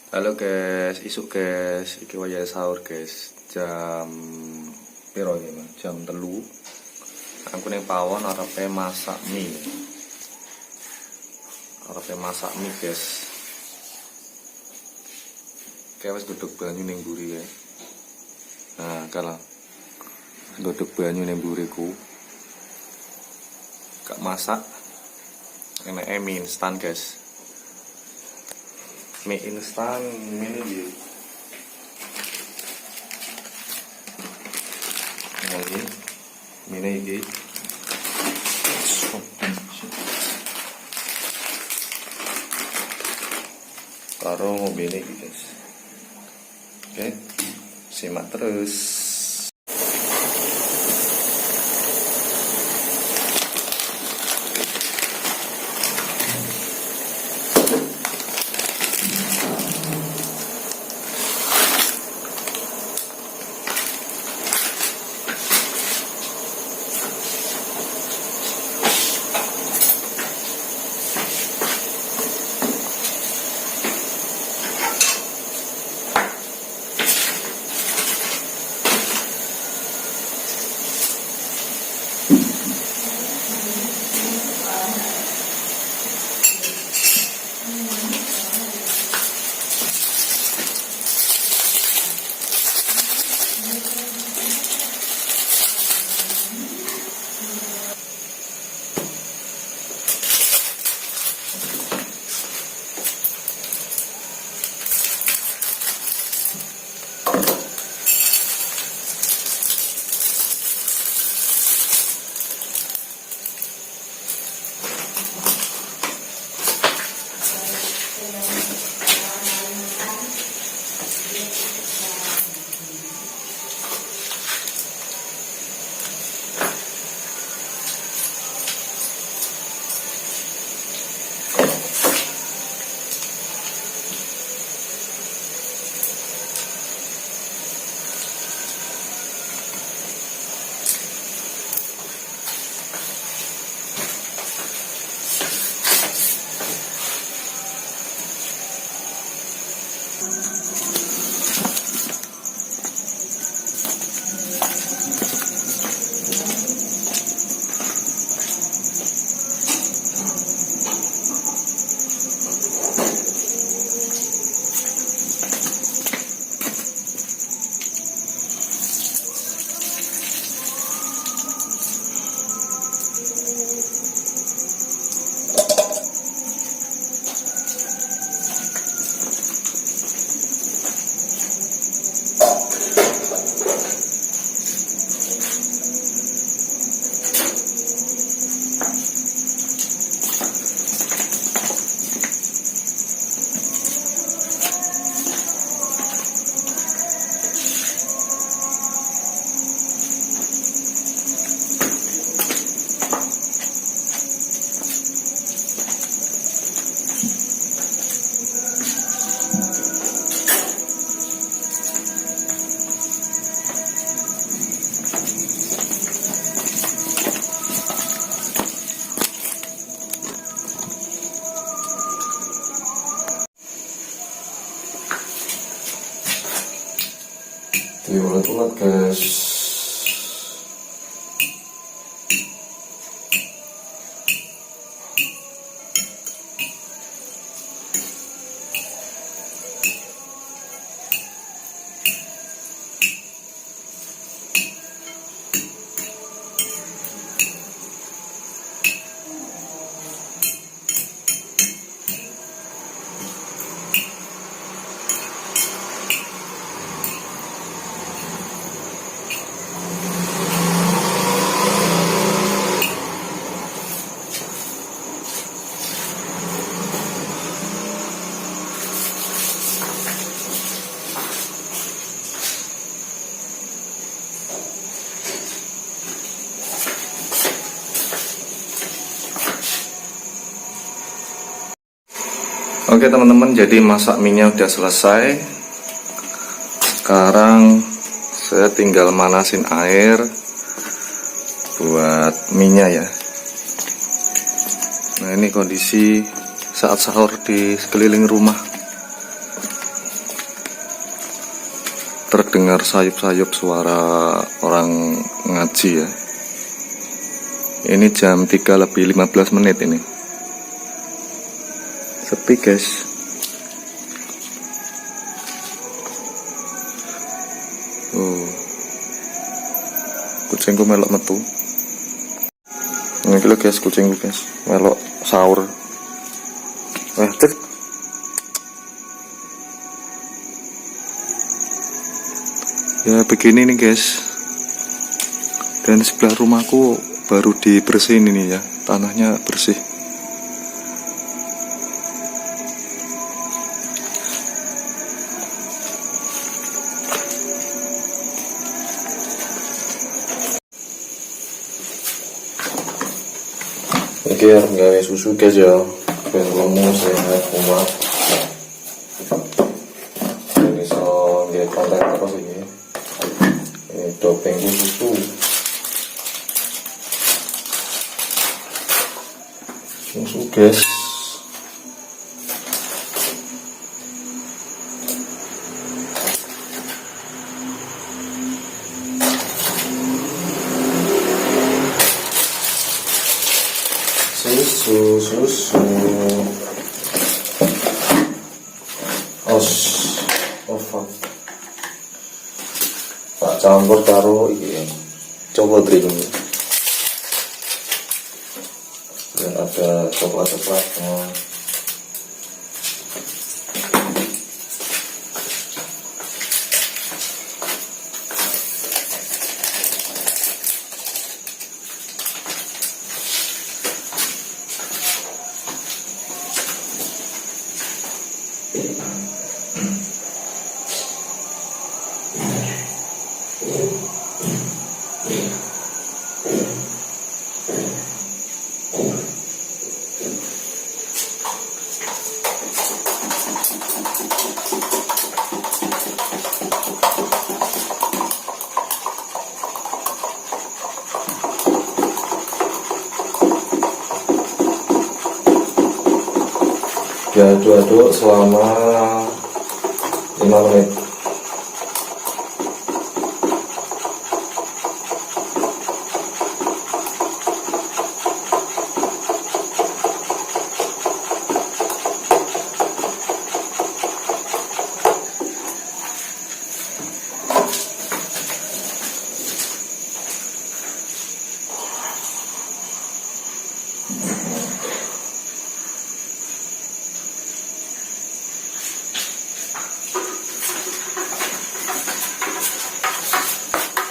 Halo guys, isuk guys, iki wayah sahur guys. Jam piro iki, Mas? Jam 3. Aku ning pawon arepe masak mie. Guys. Kayak wis duduk banyu ning mburi ya. Nah, kalau duduk banyu ning mburiku. Gak masak. Enake mie instan guys. Mie instan ini dia. Lagi mie ini. Karo ngombe ini guys. Oke, simak terus. Diulat-ulat guys. Oke teman-teman, jadi masak mie-nya udah selesai. Sekarang saya tinggal manasin air buat mie-nya ya. Nah, ini kondisi saat sahur di sekeliling rumah. terdengar sayup-sayup suara orang ngaji ya. Ini jam 3:15 ini. Sepi guys. Kucingku melok metu. Ini lho guys, kucingku guys, melok sahur. Cek. Ya begini nih guys. Dan sebelah rumahku baru dibersihin ini ya, tanahnya bersih. Oke, harus gawe susu guys ya, biar lemu sehat kuat. Ini so nggak konten terus ini. Ini dopengku susu. Susu guys. Susu. Oh fuck. Tak campur karo iki. Coba drink. Dan ada coklat-coklatnya. Diaduk-aduk selama 5 menit.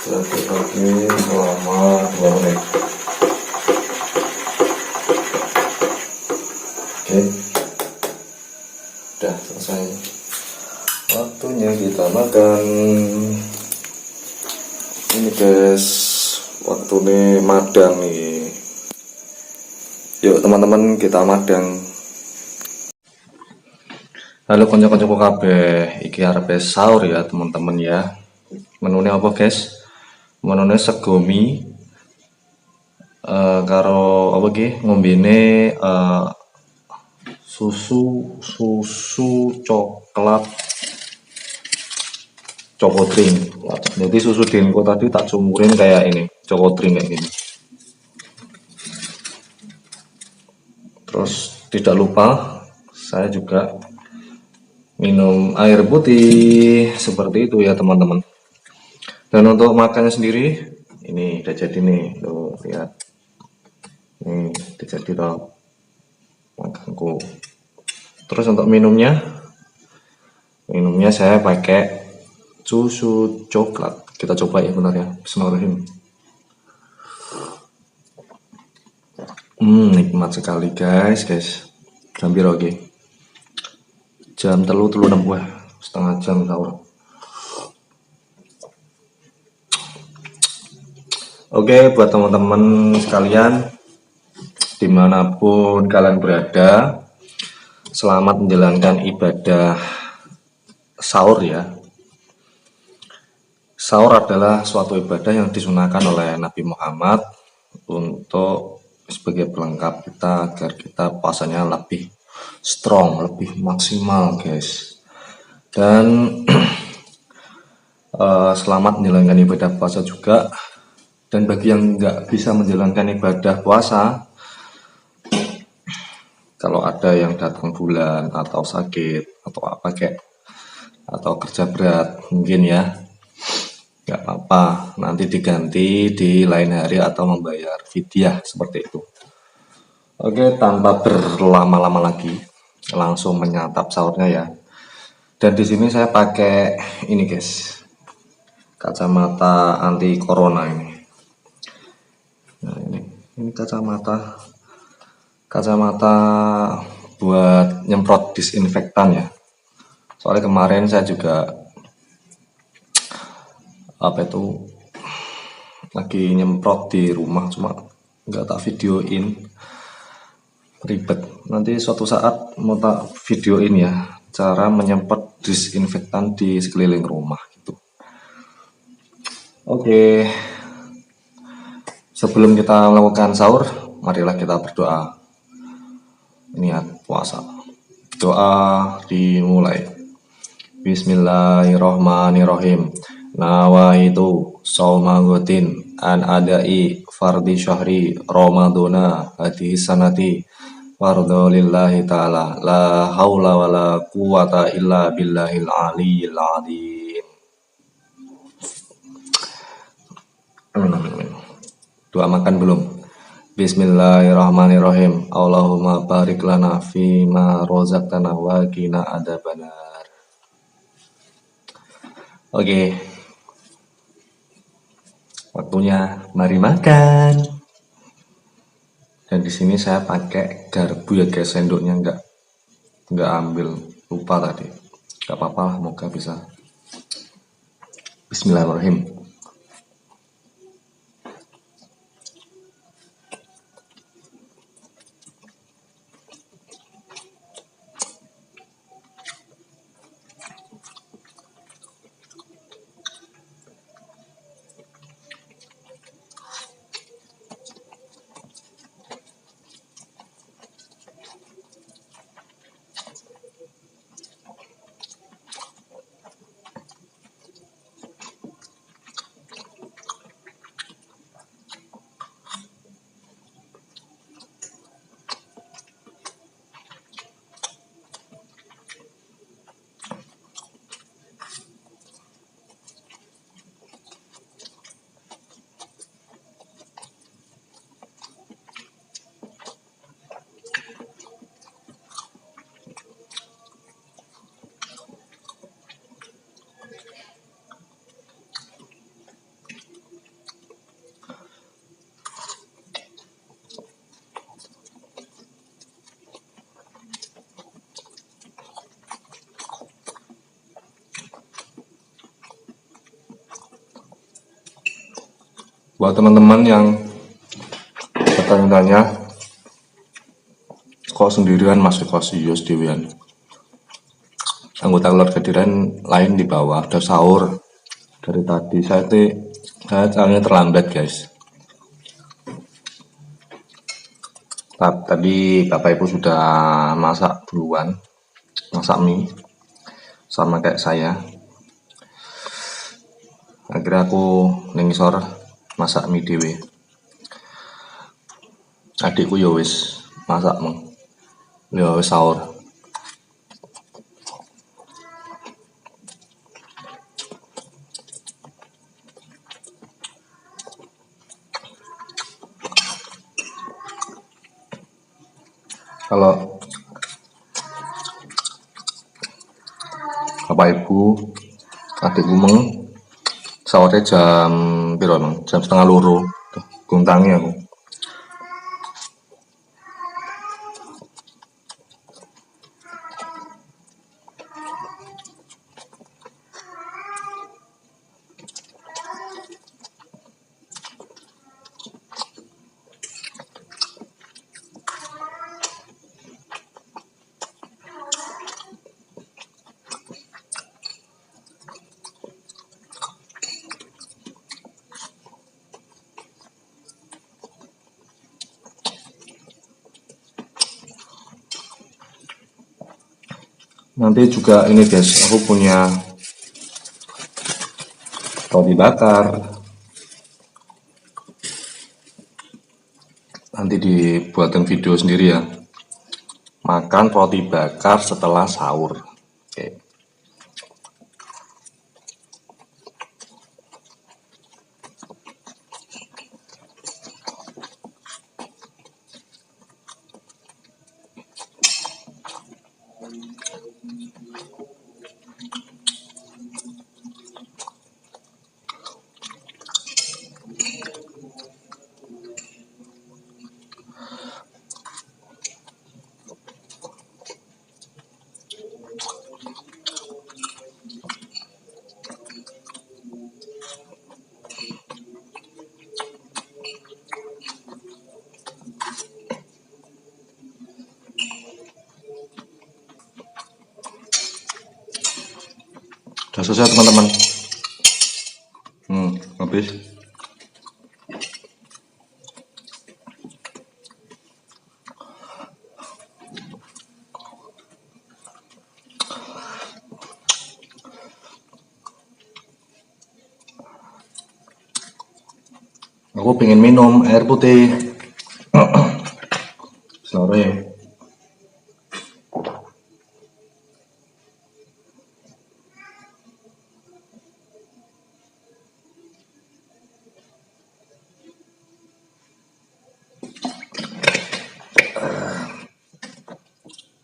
Aduk lagi selama 2 menit. Oke, udah selesai. Waktunya kita makan. Ini guys, waktunya madang nih. Yuk teman-teman, kita madang. Halo konco-koncoku kabeh, iki arepe sahur ya teman-teman ya. Menunya apa guys? Menunya sego mie karo apa ki? Ngombene susu coklat drink. Jadi susu dinko tadi tak cumurin kayak ini, drink kayak gini. Terus tidak lupa saya juga minum air putih seperti itu ya teman-teman. Dan untuk makannya sendiri ini udah jadi nih, tuh lihat. Ini udah jadi toh makanku. Terus untuk minumnya saya pakai susu coklat. Kita coba ya benar ya. Bismillahirrahmanirrahim. Nikmat sekali guys. Jam piro oke. Jam 3:36 setengah jam sahur. Oke, buat teman-teman sekalian dimanapun kalian berada, selamat menjalankan ibadah sahur ya. Sahur adalah suatu ibadah yang disunahkan oleh Nabi Muhammad untuk sebagai pelengkap kita agar kita puasanya lebih strong, lebih maksimal guys. Dan selamat menjalankan ibadah puasa juga. Dan bagi yang nggak bisa menjalankan ibadah puasa, kalau ada yang datang bulan atau sakit atau apa kayak atau kerja berat mungkin ya, nggak apa-apa, nanti diganti di lain hari atau membayar fidyah seperti itu. Oke, tanpa berlama-lama lagi, langsung menyantap sahurnya ya. Dan di sini saya pakai ini guys, kacamata anti corona ini. Nah ini kacamata buat nyemprot disinfektan ya. Soalnya kemarin saya juga lagi nyemprot di rumah, cuma nggak tak videoin, ribet. Nanti suatu saat mau tak videoin ya cara menyemprot disinfektan di sekeliling rumah gitu. Oke, sebelum kita melakukan sahur, marilah kita berdoa niat puasa. Doa dimulai. Bismillahirrohmanirrohim. Nawaitu saumagotin an adai fardi syahri Ramadana hadi sanati wardo lillahi ta'ala la haula wa la quwata illa billahil aliyil azim. Amin. Doa makan belum? Bismillahirrahmanirrahim. Allahumma barik lana fima rozaqtana wa qina adzabannar. Oke. Waktunya mari makan. Dan di sini saya pakai garpu ya guys, sendoknya enggak ambil, lupa tadi. Enggak apa-apa lah, moga bisa. Bismillahirrahmanirrahim. Buat teman-teman yang bertanya-tanya, kok sendirian masih kos Yos Dewian, anggota keluarga Diren lain di bawah udah sahur dari tadi. Saya caranya terlambat guys. Tadi bapak ibu sudah masak duluan, masak mie sama kayak saya. Akhirnya aku nengisor masak mie dewe. Adikku ya wis masak ya wis sahur. Kalau bapak ibu adikku sahurnya jam piro jam setengah loro. Tuh, guntangi aku. Nanti juga ini guys, aku punya roti bakar. Nanti dibuatkan video sendiri ya. Makan roti bakar setelah sahur. Oke. Udah selesai teman-teman. Habis. Aku pengen minum air putih. Sore.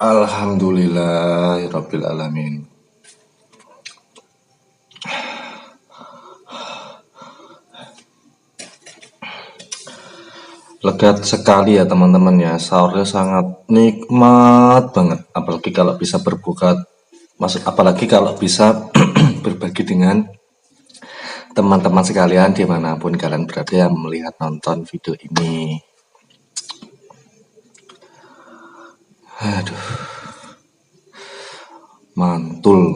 Alhamdulillahirabbil alamin. Lega sekali ya teman-teman ya, sahurnya sangat nikmat banget, apalagi kalau bisa berbuka, apalagi kalau bisa berbagi dengan teman-teman sekalian dimanapun kalian berada yang melihat nonton video ini. Aduh, mantul.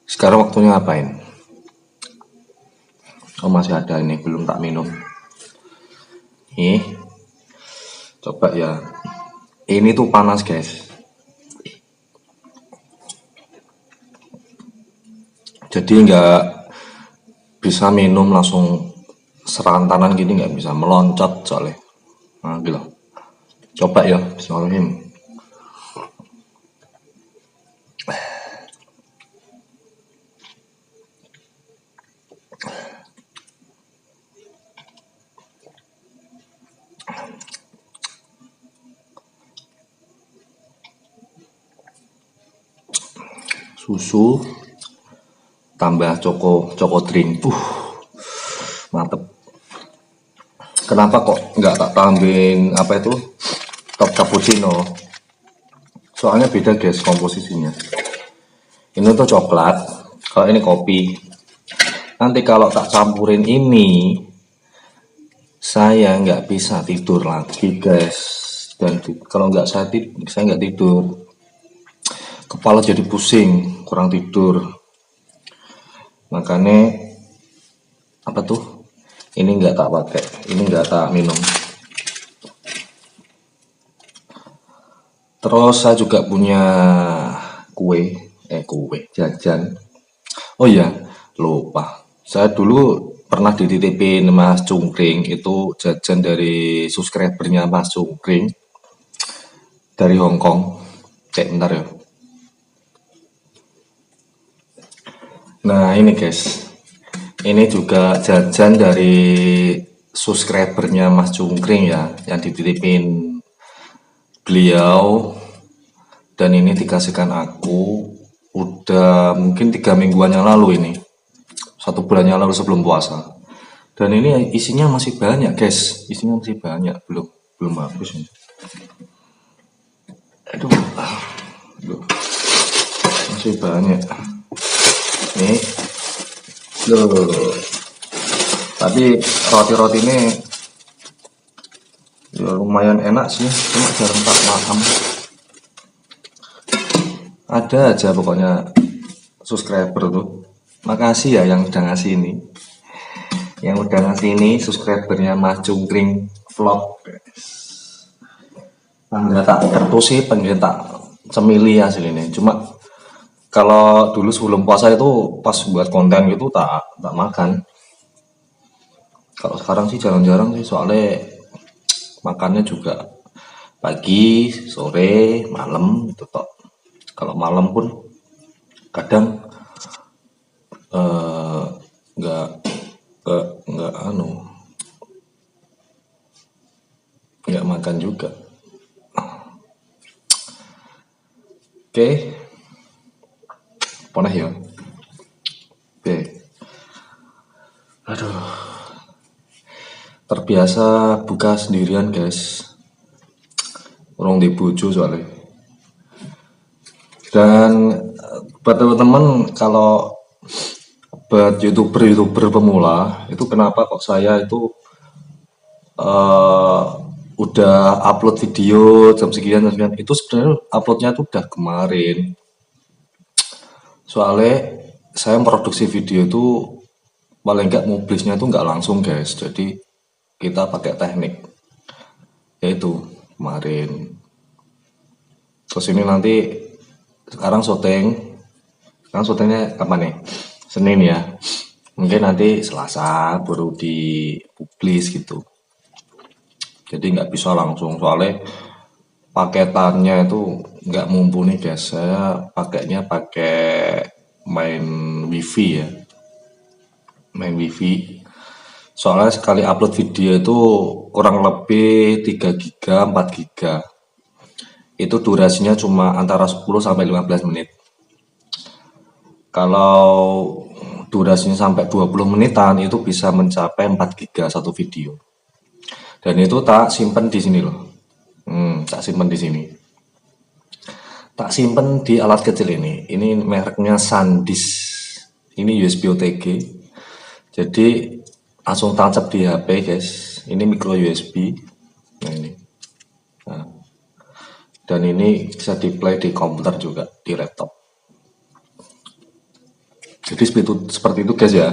Sekarang waktunya ngapain? Oh masih ada ini, belum tak minum. Coba ya. Ini tuh panas guys. Jadi nggak bisa minum langsung serantanan gini, nggak bisa meloncat soalnya. Nah gitu. Coba ya, bismillahirrahmanirrahim. Susu tambah choco drink, mantep. Kenapa kok nggak tak tambahin apa itu top cappuccino? Soalnya beda guys komposisinya. Ini tuh coklat, kalau ini kopi. Nanti kalau tak campurin ini, saya nggak bisa tidur lagi guys. Dan kalau nggak saya nggak tidur, kepala jadi pusing, kurang tidur. Makanya apa tuh? Ini nggak tak pakai, ini nggak tak minum. Terus saya juga punya kue jajan. Oh iya, lupa. Saya dulu pernah dititipin Mas Cungkring, itu jajan dari subscribernya Mas Cungkring dari Hongkong. Bentar ya. Nah ini guys, ini juga jajan dari subscribernya Mas Cungkring ya, yang dititipin beliau, dan ini dikasihkan aku udah mungkin 3 mingguan yang lalu ini, 1 bulan yang lalu sebelum puasa. Dan ini isinya masih banyak guys, isinya masih banyak, belum habis ini. Aduh, masih banyak nih loh. Tapi roti-roti ini ya lumayan enak sih, cuma jarang tak makan. Ada aja pokoknya subscriber tuh. Makasih ya yang udah ngasih ini. yang udah ngasih ini subscribernya Mas Cungkring Vlog. Nah, tak terus sih pengen tak cemili hasil ini. Cuma kalau dulu sebelum puasa itu pas buat konten gitu tak makan. Kalau sekarang sih jarang-jarang sih soalnya makannya juga pagi, sore, malam itu tok. Kalau malam pun kadang eh, nggak nggak nggak makan juga. Oke, poneh ya. Oke, aduh, terbiasa buka sendirian guys. Orang di bojo soalnya. Dan buat teman-teman kalau buat youtuber pemula itu kenapa kok saya itu eh, udah upload video jam sekian itu sebenarnya uploadnya tuh udah kemarin. Soalnya saya memproduksi video itu paling nggak publisnya itu nggak langsung guys. Jadi kita pakai teknik yaitu kemarin. Terus ini nanti sekarang syutingnya kapan nih? Senin ya. Mungkin nanti Selasa baru dipublis gitu. Jadi nggak bisa langsung soalnya paketannya itu nggak mumpuni guys. Saya pakainya pakai main wifi ya, main wifi. Soalnya sekali upload video itu kurang lebih 3 giga, 4 giga. Itu durasinya cuma antara 10 sampai 15 menit. Kalau durasinya sampai 20 menitan itu bisa mencapai 4 giga satu video. Dan itu tak simpen di sini loh. Tak simpen di sini. Tak simpen di alat kecil ini. Ini mereknya SanDisk. Ini USB OTG. Jadi langsung tancap di HP guys. Ini micro USB. Nah ini. Nah. Dan ini bisa di play di komputer juga, di laptop. Jadi seperti itu guys ya.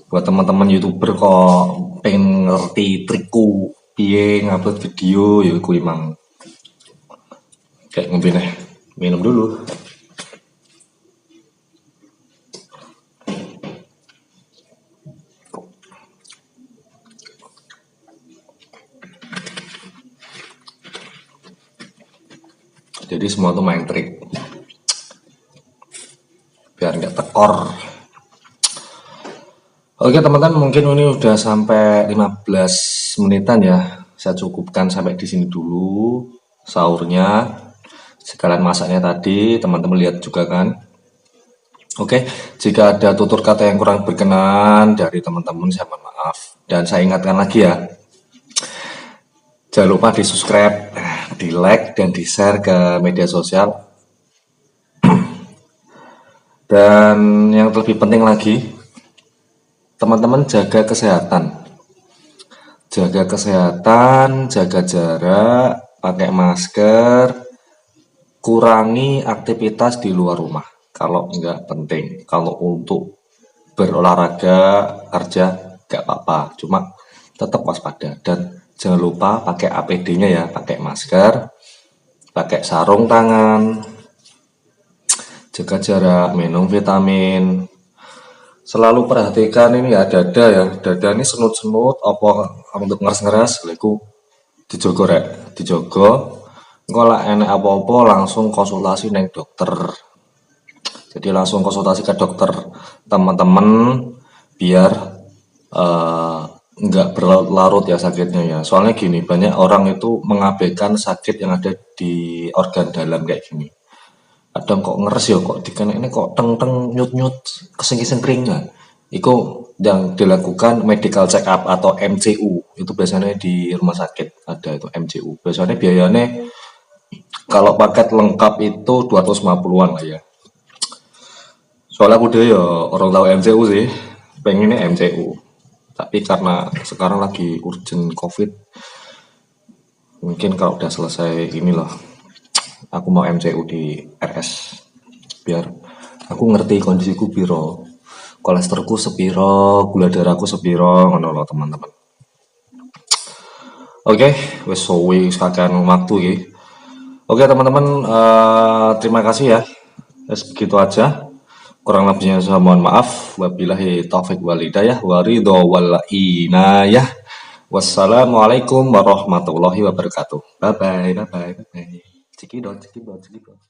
Buat teman-teman youtuber kok pengen ngerti trikku piye ngupload video ya aku emang kayak ngombe nih. Minum dulu. Jadi semua tuh main trik biar nggak tekor. Oke teman-teman, mungkin ini udah sampai 15 menitan ya. Saya cukupkan sampai di sini dulu sahurnya. Sekalian masaknya tadi, teman-teman lihat juga kan. Oke, jika ada tutur kata yang kurang berkenan dari teman-teman, saya mohon maaf. Dan saya ingatkan lagi ya, jangan lupa di subscribe, di like, dan di share ke media sosial. Dan yang lebih penting lagi, teman-teman jaga kesehatan. Jaga kesehatan, jaga jarak, pakai masker, kurangi aktivitas di luar rumah kalau nggak penting. Kalau untuk berolahraga kerja nggak apa-apa, cuma tetap waspada dan jangan lupa pakai APD-nya ya, pakai masker, pakai sarung tangan, jaga jarak, minum vitamin, selalu perhatikan ini ya dada ini senut-senut apa untuk ngeres-ngeres leku dijogo rek, dijogo. Engko lah enek apa-apa langsung konsultasi neng dokter. Jadi langsung konsultasi ke dokter teman-teman biar nggak berlarut ya sakitnya ya. Soalnya gini, banyak orang itu mengabaikan sakit yang ada di organ dalam kayak gini. Kadang kok ngeres ya kok dikena ini kok teng-teng nyut-nyut kesing-kesing kering ya. Itu yang dilakukan medical check up atau MCU. Itu biasanya di rumah sakit ada itu MCU. Biasanya biayanya kalau paket lengkap itu 250-an lah ya. Soalnya aku deh ya orang tahu MCU sih, pengennya MCU. Tapi karena sekarang lagi urgent COVID, mungkin kalau udah selesai inilah, aku mau MCU di RS biar aku ngerti kondisiku biro. kolesterolku sepiro, gula darahku sepiro, ngono lho teman-teman. Oke, wis suwi kakean waktu iki. Oke teman-teman, terima kasih ya. Wis begitu aja. Kurang lebihnya saya mohon maaf. Wabillahi taufik wal hidayah wa ridho wal inayah. Wassalamualaikum warahmatullahi wabarakatuh. Bye bye, bye bye, bye bye. Cekidot, cekidot, cekidot.